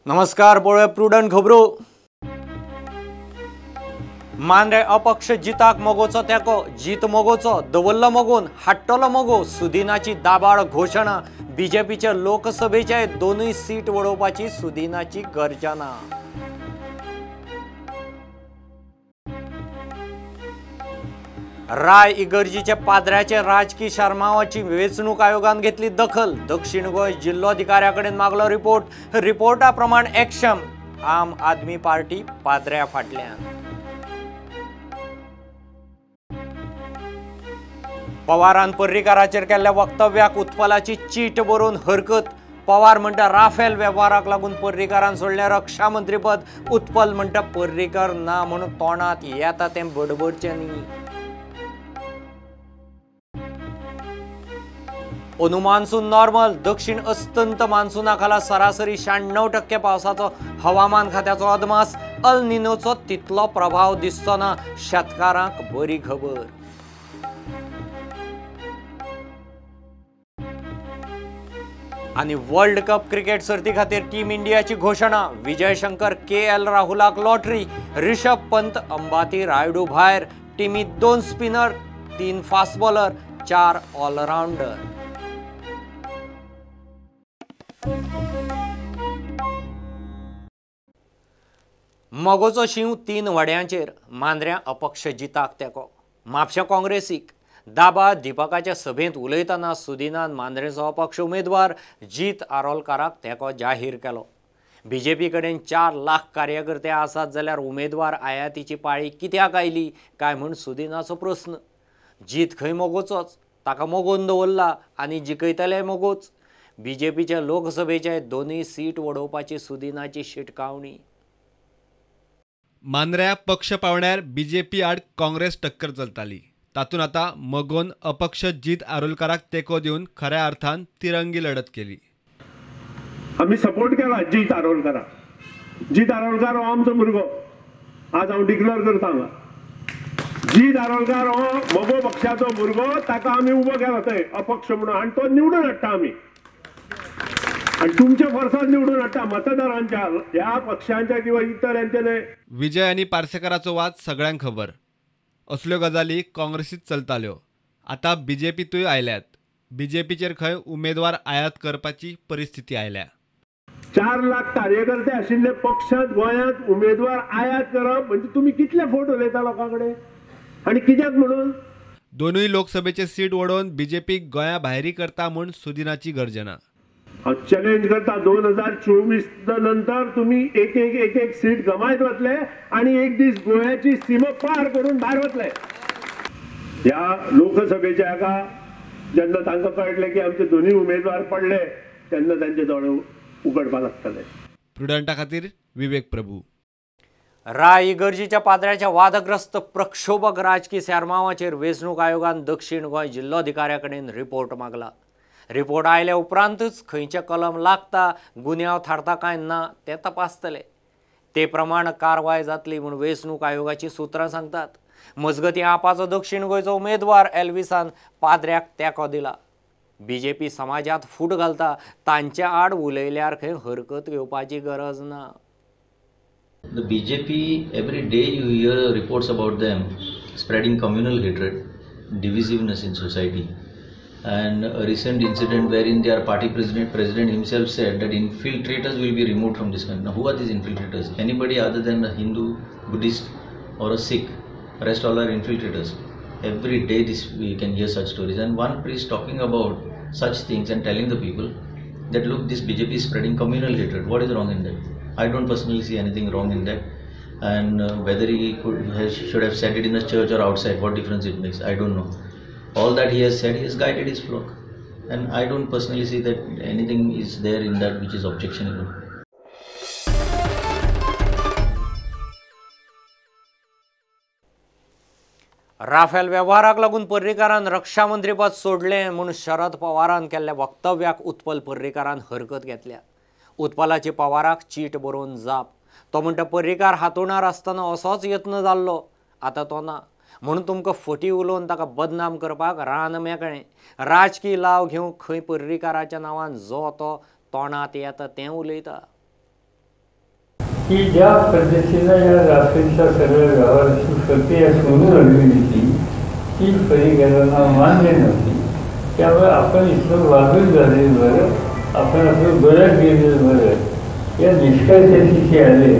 नमस्कार, पळय प्रुडंट खबरो। मांद्रे अपक्ष जिताक मोगोचो तेको, जीत मोगोचो, दवरलो मोगोन हाडटलो मोगो, सुदिनाची दाबाळ घोषणा। बीजेपीचे लोकसभेचे दोनूय सीट वडोवपाची सुदिनाची गर्जना। राय इगर्जीचे पाद्र्याचे राजकीय शर्मावाची वेंचणूक आयोगान घेतली दखल। दक्षिण गोंय जिल्लोधिकाऱ्याकडेन मागलो रिपोर्टा प्रमाण एक्शन। आम आदमी पार्टी पाद्र्या फाटल्यान। पवारान पर्रीकाराचेर केल्ल्या वक्तव्याक उत्पलाची चीट बरोवन हरकत। पवार म्हणटा राफेल वेव्हाराक लागून पर्रीकारान सोडलें रक्षा मंत्रीपद। उत्पल म्हणटा पर्रीकार ना म्हणून तोंडात येता तें बडबडचें न्ही। अंदू मान्सून नॉर्मल, दक्षिण अस्तंत मान्सूना खाला सरासरी 96% पावसाचो हवामान खात्याचो अदमास। अल निनोचो तितलो प्रभाव दिसचो ना, शेतकारांक बरी खबर। आनी वर्ल्ड कप क्रिकेट सर्ती खातीर टीम इंडियाची घोषणा। विजय शंकर KL राहुलाक लॉटरी। ऋषभ पंत अंबाती रायडू भायर। टीमीत 2 स्पिनर, 3 फास्ट बॉलर, 4 ऑलराउंडर। मोगोचो शिव 3 वड्यांचेर। मांद्र्या अपक्ष जिताक तेको। म्हापशा काँग्रेसीक दाबा दिपकाच्या सभेत उलयतना सुदिनान मांद्रेचो अपक्ष उमेदवार जीत आरोलकाराक तेको जाहीर केलो। बीजेपी कडेन 4 लाख कार्यकर्ते आसात जाल्यार उमेदवार आयातीची पाळी कित्याक आयली काय म्हूण सुदिनाचो प्रस्न। जीत खंय मोगोचोच, ताका मोगोवन दवरला आनी जिखयतले मोगोच। बीजेपीच्या लोकसभेचे दोनूय सीट वडोवपाची सुदिनाची शिटकावणी। मांद्र्या पक्ष पावण्यार बीजेपी आड काँग्रेस टक्कर चलताली। तातूंत आतां मगोन अपक्ष जीत आरोलकाराक तेको दिवन खऱ्या अर्थान तिरंगी लढत केली। आम्ही सपोर्ट केला जीत आरोलकाराक। जीत आरोलकार हो आमचो भुरगो, आज हांव डिक्लेअर करता हांगा। जीत आरोलकार हो मोगो पक्षाचो भुरगो, ताका आमी उबो केला थंय अपक्ष म्हणून, आनी तो निवडून हाडटा आमी। आणि तुमच्या फरसाद निवडून हाडटा मतदारांच्या, ह्या पक्षांच्या किंवा इतर यांचे। विजय आनी पार्सेकाराचो वाद सगळ्यांक खबर। असल्यो गजाली काँग्रेसीत चलताल्यो, आतां बीजेपीतूय आयल्यात। बीजेपीचेर खंय उमेदवार आयात करपाची परिस्थिती आयल्या। 4 लाख कार्यकर्ते आशिल्ले पक्षांत गोंयांत उमेदवार आयात करप म्हणजे तुम्ही कितले फोट उलयता लोकांकडे आणि कित्याक म्हणून। दोनूय लोकसभेचे सीट वडोवन बीजेपी गोंया भायरी करता म्हूण सुदिनाची गर्जना। हांव चॅलेंज करता 2024 नंतर तुम्ही एक सीट गमायत वतले आणि एक दीस गोंयाची सीमा पार करून भायर वतले। ह्या लोकसभेच्या हाका जेन्ना तांकां कळटलें की आमचे दोन्ही उमेदवार पडले, तेन्ना तांचे दोळे उगडपाक लागतले। प्रुडंटा खातीर विवेक प्रभू। राय इगर्जीच्या पाद्र्याच्या वादग्रस्त प्रक्षोभक राजकीय शर्मावाचेर वेंचणूक आयोगान दक्षिण गोंय जिल्लोधिकाऱ्याकडेन रिपोर्ट मागला। रिपोर्ट आयल्या उपरांतूच खंयचे कलम लागता, गुन्यांव थारता काय ना ते तपासतले। ते प्रमाण कारवाय जातली म्हूण वेंचणूक आयोगाची सुत्रां सांगतात। मजगतीं आपाचो दक्षिण गोंयचो उमेदवार एल्विसान पाद्र्याक तेको दिला। बीजेपी समाजात फूट घालता, तांच्या आड उलयल्यार खंय हरकत घेवपाची गरज ना। The BJP, every day you hear reports about them spreading communal hatred, divisiveness in society. And a recent incident wherein their party president himself said that infiltrators will be removed from this country. Now, who are these infiltrators? Anybody other than a Hindu, Buddhist or a Sikh. Rest all are infiltrators. Every day we can hear such stories. And one priest talking about such things and telling the people that look, this BJP is spreading communal hatred. What is wrong in that? I don't personally see anything wrong in that. And whether he should have said it in a church or outside, what difference it makes, I don't know. All that he has said, he has guided his flock, and I don't personally see that anything is there in that which is objectionable. Rafale वेव्हाराक लागून पर्रीकारान रक्षा मंत्रीपद सोडलें म्हूण शरद पवारान केल्ल्या वक्तव्याक उत्पल पर्रीकारान हरकत घेतल्या। उत्पलाची पवाराक cheat बरोवन जाप। तो म्हणटा पर्रीकार हातोणार आसतना असोच यत्न जाल्लो, आतां तो ना म्हणून तुमकां फटी उलोवन ताका बदनाम करपाक रान मेकळें। राजकीय लाव घेवंक खंय पर्रीकाराच्या नांवान जो तो तोंडात येता तें उलयता। की ज्या पद्धतीनं या रात्रीचा सगळं व्यवहाराची प्रक्रिया सुरू झाली होती ती परिगणना मान्य नव्हती. त्यामुळे आपण इथं वागून झालेलं बरं, आपण आपलं बरं गेलेलं बरं या निष्कर्षाशी ते आले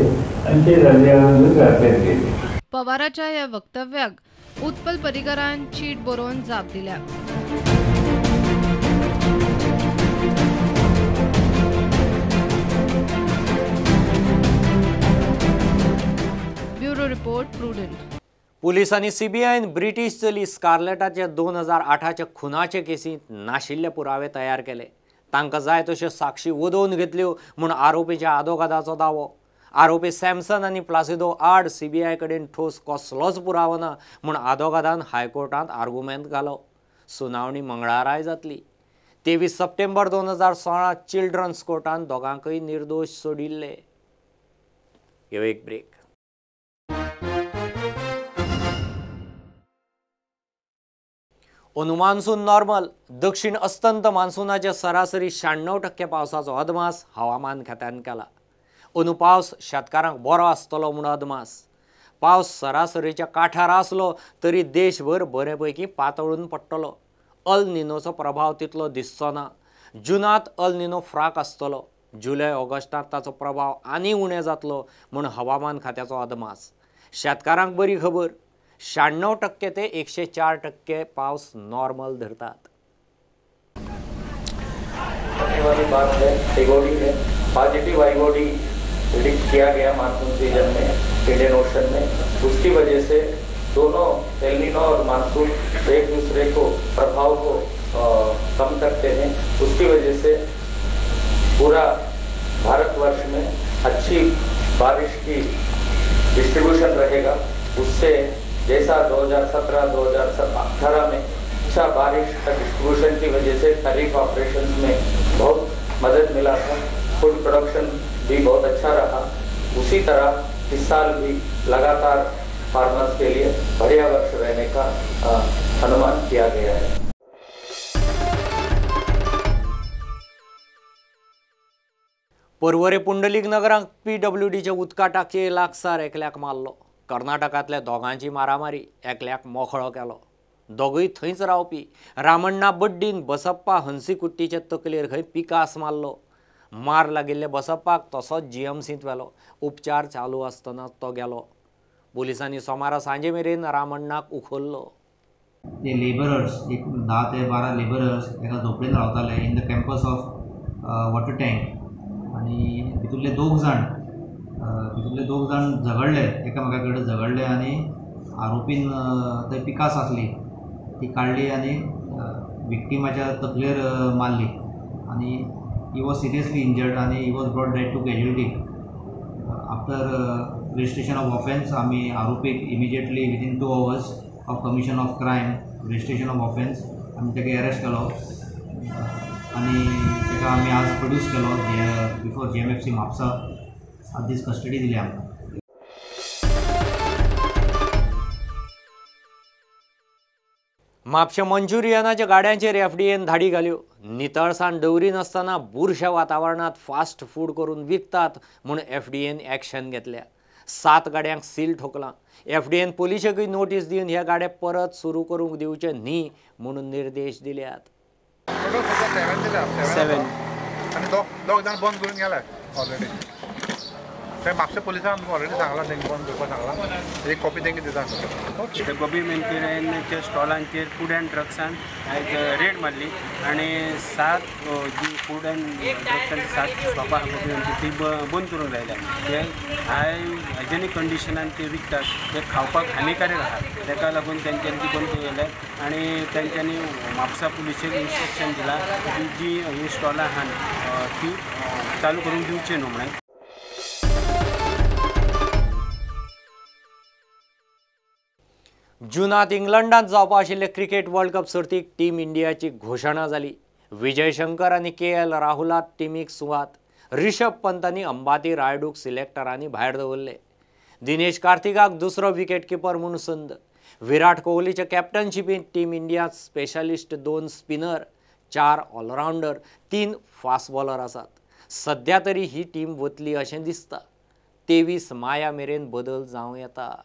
आणि ते राज्यावरून ताब्यात गेले. पवाराच्या या वक्तव्याक उत्पल पर्रीकरान चीट बरोवन जाप दिल्या. Bureau report prudent. पुलिसांनी सीबीआयन ब्रिटीश चली स्कारलेटाच्या 2008च्या खुनाचे केसींत नाशिल्ले पुरावे तयार केले. तांकां जाय तश्यो साक्षी वदोवन घेतल्यो म्हूण आरोपीच्या आदोगादाचो दावो. आरोपी सॅमसन आनी प्लासिदो आड सीबीआय कडेन ठोस कसलोच पुरावो ना म्हूण आदोगादान हायकोर्टांत आर्ग्युमेंट घालो. सुनावणी मंगळाराय जातली. 23 सप्टेंबर 2016 चिल्ड्रन्स कोर्टान दोगांकय निर्दोश सोडिल्ले. ह्यो एक ब्रेक. अंदू मान्सून नॉर्मल. दक्षिण अस्तंत मान्सूनाचे सरासरी 96% पावसाचो अदमास हवामान खात्यान केला. अंदू पावस शेतकारांक बरो आसतलो म्हूण अदमास. पावस सरासरीच्या काठार आसलो तरी देशभर बरेपैकी पातळून पडटलो. अल निनोचो प्रभाव तितलो दिसचो ना. जुनांत अल निनो फ्राक आसतलो. जुलय ऑगस्टांत ताचो प्रभाव आनी उणें जातलो म्हूण हवामान खात्याचो अदमास. शेतकारांक बरी खबर. 96% ते 104% पावस नॉर्मल धरतात. वाली बात है एगोडी है. पॉजिटिव आइगोडी प्रिडिक्ट किया गया मानसून सीजन में इंडियन ओशन में. उसकी वजह से दोनों एल नीनो और मानसून एक दूसरे को प्रभाव को कम करते हैं. उसकी वजह से पूरा भारतवर्ष में अच्छी बारिश की डिस्ट्रीब्यूशन रहेगा. उससे जैसा 2017-2018 में अच्छा बारिश का डिस्ट्रीब्यूशन की वजह से खरीफ ऑपरेशंस में बहुत मदद मिला था. फूड प्रोडक्शन भी बहुत अच्छा रहा. उसी तरह इस साल भी लगातार फार्मर्स के लिए बढ़िया वर्ष रहने का अनुमान किया गया है. पर्वरे पुंडलीक नगरांत PWDच्या उदका टाकये लागसार एकल्याक मारलो. कर्नाटकांतल्या दोगांची मारामारी. एकल्याक मोखळो केलो. दोगूय थंयच रावपी. रामण्णा बड्डीन बसप्पा हंसीकुट्टीचे तकलेर खंय पिकास मारलो. मार लागिल्ले बसप्पाक तसोच GMCंत व्हेलो. उपचार चालू आसतना तो गेलो. पुलिसांनी सोमारा सांजे मेरेन रामण्णाक उखल्लो. ते लेबरर्स एक 10 ते 12 लेबरर्स एका झोपडेन रावताले in the campus of water tank. आनी भितूरले दोग जाण झगडले, एकामेका कडेन झगडले आनी आरोपीन थंय पिकास आसली ती काडली आनी विक्टिमाच्या तकलेर मारली आनी ही वॉज सिरियसली इंजर्ड आनी he was brought dead to casualty. After registration of offence आमी आरोपीक immediately within 2 hours of commission of crime registration of offence आमी ताका अरेस्ट केलो आनी ताका आमी आज प्रोड्यूस केलो बिफोर GMFC म्हापसा. 7 दीस कस्टडी दिली आमकां. म्हापशा मंचुरियनाच्या गाड्यांचेर FDAन धाडी घाल्यो. नितळसाण दवरी नासतना बुरश्या वातावरणात फास्ट फूड करून विकतात म्हूण FDAन एक्शन घेतल्या. 7 गाड्यांक सील ठोकलां. FDAन पुलिशेकूय नोटीस दिवन ह्या गाड्या परत सुरू करूंक दिवचे न्ही म्हणून निर्देश दिल्यात. 7 आनी दोग जाण बंद करून गेले ऑलरेडी. ते म्हापशा पुलिसान ऑलरेडी सांगला तेंका बंद करपाक सांगला. एक कॉपी तेंका दिता. ते गोबी मंचुरियनच्या स्टॉलांचेर फूड अँड ड्रग्सान रेड मारली आनी 7 जी फूड अँड ड्रग्सांची 7 शॉपां ती बंद करून लायल्या. ते हायजेनीक कंडिशनान ते विकतात. ते खावपाक हानिकारक आसा. ताका लागून तेंच्यांनी ती बंद केल्या आनी तेंच्यांनी म्हापसा पुलिशेक इन्स्ट्रक्शन दिला की जी ही स्टॉलां आहात ती चालू करून दिवची न्हू म्हणून. जुनांत इंग्लंडांत जावपा आशिल्ले क्रिकेट वर्ल्ड कप सर्तीक टीम इंडियाची घोशणा जाली. विजय शंकर आनी KL राहुलात टिमीक सुवात. रिषभ पंतांनी अंबाती रायडूक सिलेक्टरांनी भायर दवरले. दिनेश कार्तिकाक दुसरो विकेट किपर म्हूण संद. विराट कोहलीच्या कॅप्टनशिपींत टीम इंडियांत specialist 2 spinner, 4 allrounder, 3 fast bowler आसात. सध्या तरी ही टीम वतली अशें दिसता. 23 माया मेरेन बदल जावं येता.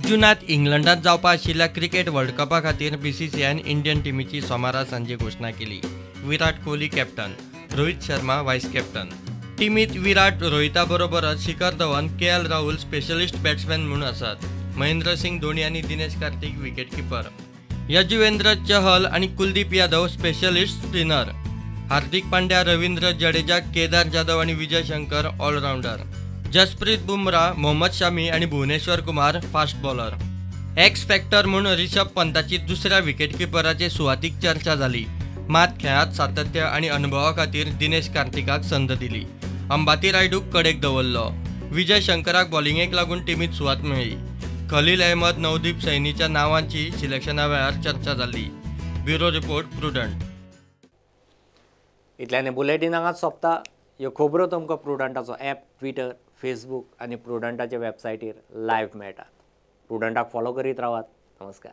जुनात इंग्लंडात जावपा आशिल्ल्या क्रिकेट वर्ल्ड कपा खातीर BCCIन इंडियन टीमीची सोमारा सांजे घोशणा केली. Virat Kohli captain, Rohit Sharma vice captain. टीमीत विराट, रोहिता बरोबरच Shikhar Dhawan, KL Rahul specialist batsman म्हणून आसात. महेंद्र सिंग धोनी आणि दिनेश कार्तिक विकेट किपर. यजुवेंद्र चहल आणि कुलदीप यादव स्पेशलिस्ट स्पिनर. हार्दिक पांड्या, रवींद्र जडेजा, केदार जाधव आणि विजय शंकर ऑलराऊंडर. जसप्रीत बुमराह, मोहम्मद शमी आणि Bhuvneshwar Kumar fast bowler. X factor म्हणून रिषभ पंताची दुसऱ्या विकेट किपराचे सुवातीक चर्चा झाली. मात खेळात सातत्य आणि अनुभवा खातीर दिनेश कार्तिकाक संद दिली. अंबाती रायडूक कडेक दवरलो. विजय शंकराक बॉलिंगेक लागून टीमीत सुवात मेळ्ळी. खलील अहमद, नवदीप सैनीच्या नावांची सिलेक्शना वेळार चर्चा जाली. Bureau report Prudent. इतल्याने बुलेटीन हांगाच सोंपता. ह्यो खबरो तुमकां प्रुडंटाचो ॲप, ट्विटर, फेसबूक आनी प्रुडंटाच्या वेबसायटीर लायव्ह मेळटात. प्रुडंटाक फॉलो करीत रावात. नमस्कार.